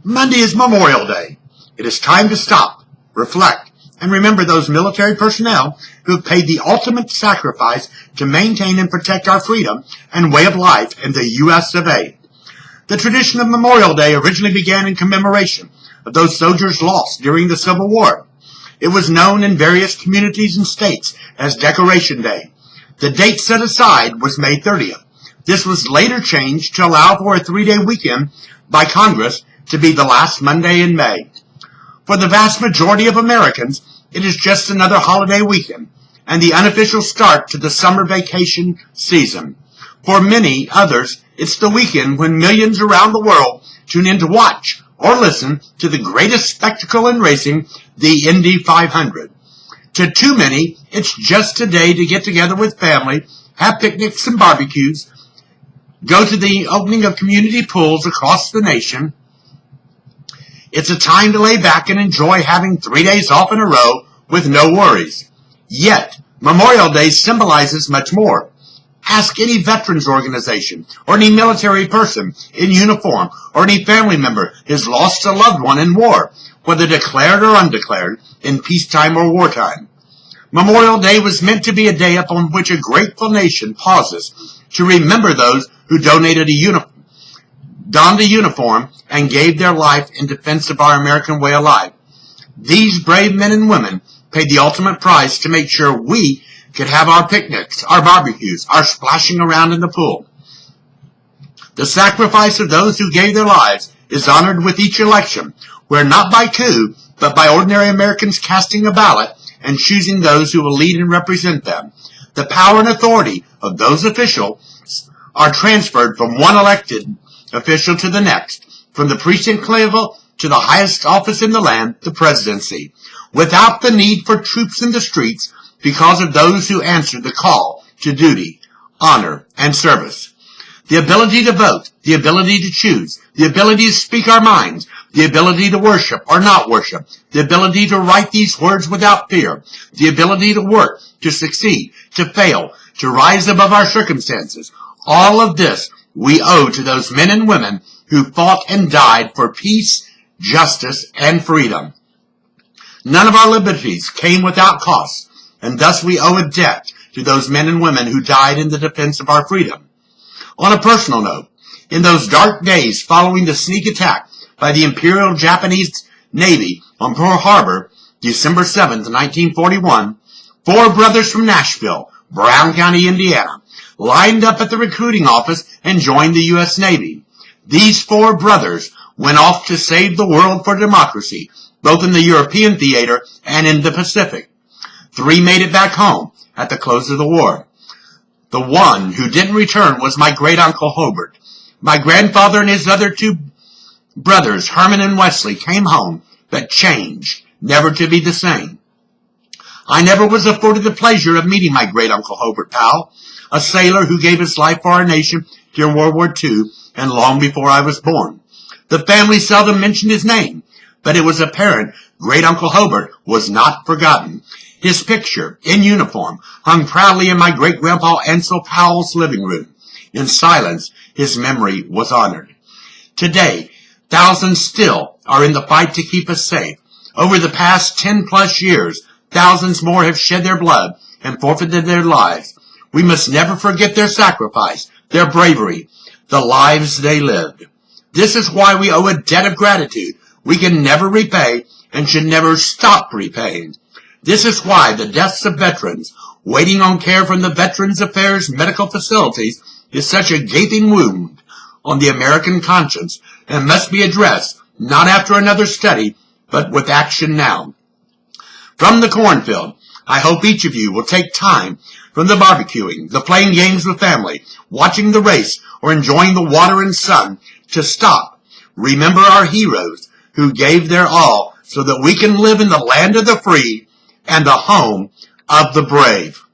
Monday is Memorial Day. It is time to stop, reflect, and remember those military personnel who have paid the ultimate sacrifice to maintain and protect our freedom and way of life in the U.S. of A. The tradition of Memorial Day originally began in commemoration of those soldiers lost during the Civil War. It was known in various communities and states as Decoration Day. The date set aside was May 30th. This was later changed to allow for a 3-day weekend by Congress to be the last Monday in May. For the vast majority of Americans, it is just another holiday weekend and the unofficial start to the summer vacation season. For many others, it's the weekend when millions around the world tune in to watch or listen to the greatest spectacle in racing, the Indy 500. To too many, it's just a day to get together with family, have picnics and barbecues, go to the opening of community pools across the nation. It's a time to lay back and enjoy having 3 days off in a row with no worries. Yet, Memorial Day symbolizes much more. Ask any veterans organization or any military person in uniform or any family member who's lost a loved one in war, whether declared or undeclared, in peacetime or wartime. Memorial Day was meant to be a day upon which a grateful nation pauses to remember those who donned a uniform and gave their life in defense of our American way of life. These brave men and women paid the ultimate price to make sure we could have our picnics, our barbecues, our splashing around in the pool. The sacrifice of those who gave their lives is honored with each election, where not by coup, but by ordinary Americans casting a ballot and choosing those who will lead and represent them. The power and authority of those officials are transferred from one elected official to the next, from the precinct level to the highest office in the land, the presidency, without the need for troops in the streets because of those who answered the call to duty, honor, and service. The ability to vote, the ability to choose, the ability to speak our minds, the ability to worship or not worship, the ability to write these words without fear, the ability to work, to succeed, to fail, to rise above our circumstances. All of this we owe to those men and women who fought and died for peace, justice, and freedom. None of our liberties came without cost, and thus we owe a debt to those men and women who died in the defense of our freedom. On a personal note, in those dark days following the sneak attack by the Imperial Japanese Navy on Pearl Harbor, December 7th, 1941, 4 brothers from Nashville, Brown County, Indiana, lined up at the recruiting office and joined the U.S. Navy. These 4 brothers went off to save the world for democracy, both in the European theater and in the Pacific. 3 made it back home at the close of the war. The one who didn't return was my great-uncle Hobart. My grandfather and his other 2 brothers, Herman and Wesley, came home, but changed, never to be the same. I never was afforded the pleasure of meeting my great-uncle Hobart Powell, a sailor who gave his life for our nation during World War II and long before I was born. The family seldom mentioned his name, but it was apparent great-uncle Hobart was not forgotten. His picture, in uniform, hung proudly in my great-grandpa Ansel Powell's living room. In silence, his memory was honored. Today, thousands still are in the fight to keep us safe. Over the past 10-plus years, thousands more have shed their blood and forfeited their lives. We must never forget their sacrifice, their bravery, the lives they lived. This is why we owe a debt of gratitude we can never repay and should never stop repaying. This is why the deaths of veterans waiting on care from the Veterans Affairs medical facilities is such a gaping wound on the American conscience and must be addressed not after another study, but with action now. From the cornfield, I hope each of you will take time from the barbecuing, the playing games with family, watching the race, or enjoying the water and sun to stop. Remember our heroes who gave their all so that we can live in the land of the free and the home of the brave.